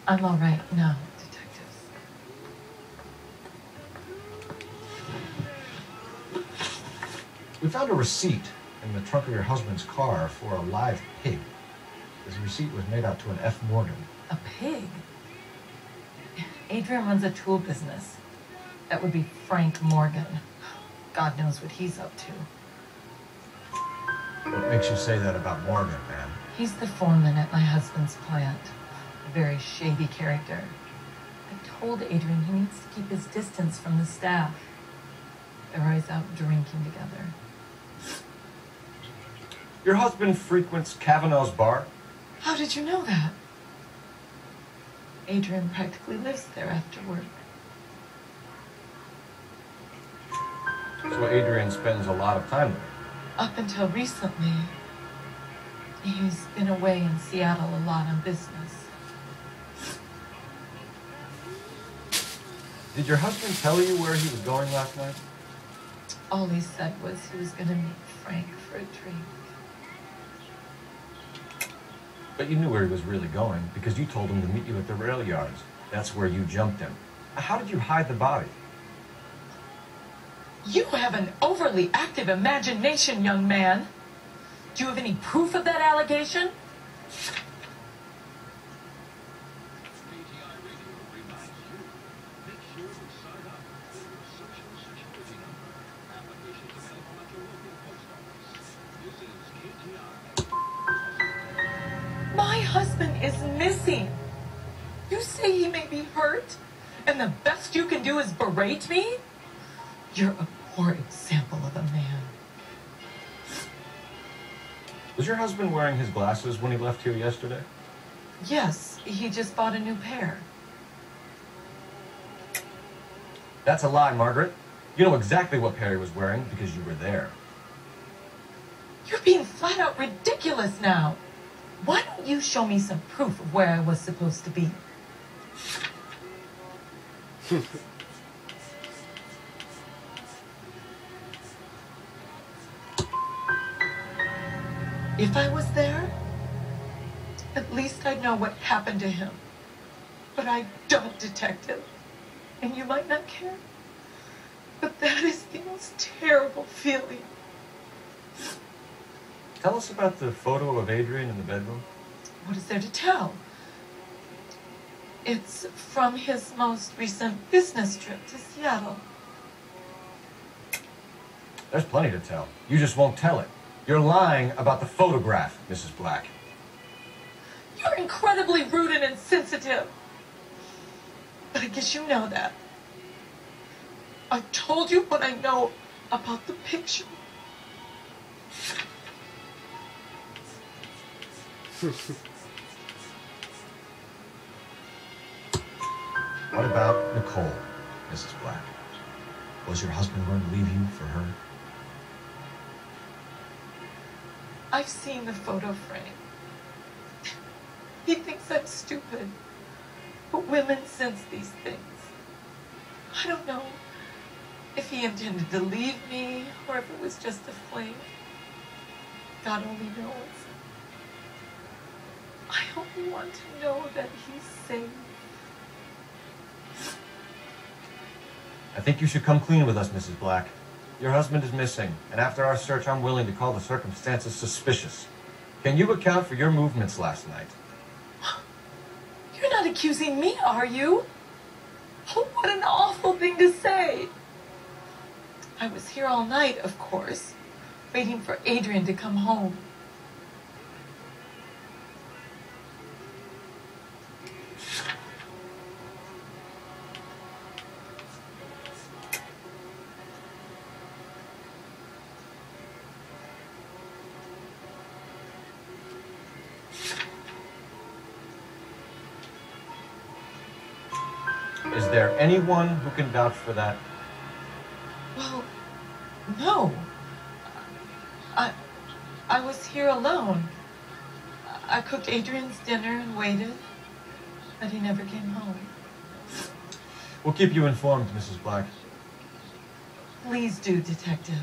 I'm all right now, detectives. We found a receipt in the trunk of your husband's car for a live pig. This receipt was made out to an F. Morgan. A pig? Adrian runs a tool business. That would be Frank Morgan. God knows what he's up to. What makes you say that about Morgan, ma'am? He's the foreman at my husband's plant. A very shady character. I told Adrian he needs to keep his distance from the staff. They're always out drinking together. Your husband frequents Kavanaugh's bar? How did you know that? Adrian practically lives there after work. So Adrian spends a lot of time there? Up until recently, he's been away in Seattle a lot on business. Did your husband tell you where he was going last night? All he said was he was going to meet Frank for a drink. But you knew where he was really going because you told him to meet you at the rail yards. That's where you jumped him. How did you hide the body? You have an overly active imagination, young man. Do you have any proof of that allegation? My husband is missing. You say he may be hurt, and the best you can do is berate me? You're a poor example of a man. Was your husband wearing his glasses when he left here yesterday? Yes, he just bought a new pair. That's a lie, Margaret. You know exactly what pair he was wearing because you were there. You're being flat out ridiculous now. Why don't you show me some proof of where I was supposed to be? If I was there, at least I'd know what happened to him. But I don't, detective. And you might not care, but that is the most terrible feeling. Tell us about the photo of Adrian in the bedroom. What is there to tell? It's from his most recent business trip to Seattle. There's plenty to tell. You just won't tell it. You're lying about the photograph, Mrs. Black. You're incredibly rude and insensitive. But I guess you know that. I've told you what I know about the picture. What about Nicole, Mrs. Black? Was your husband going to leave you for her? I've seen the photo frame. He thinks I'm stupid. But women sense these things. I don't know if he intended to leave me or if it was just a fling. God only knows. I only want to know that he's safe. I think you should come clean with us, Mrs. Black. Your husband is missing, and after our search, I'm willing to call the circumstances suspicious. Can you account for your movements last night? You're not accusing me, are you? Oh, what an awful thing to say. I was here all night, of course, waiting for Adrian to come home. Is there anyone who can vouch for that? Well, no. I was here alone. I cooked Adrian's dinner and waited, but he never came home. We'll keep you informed, Mrs. Black. Please do, detective.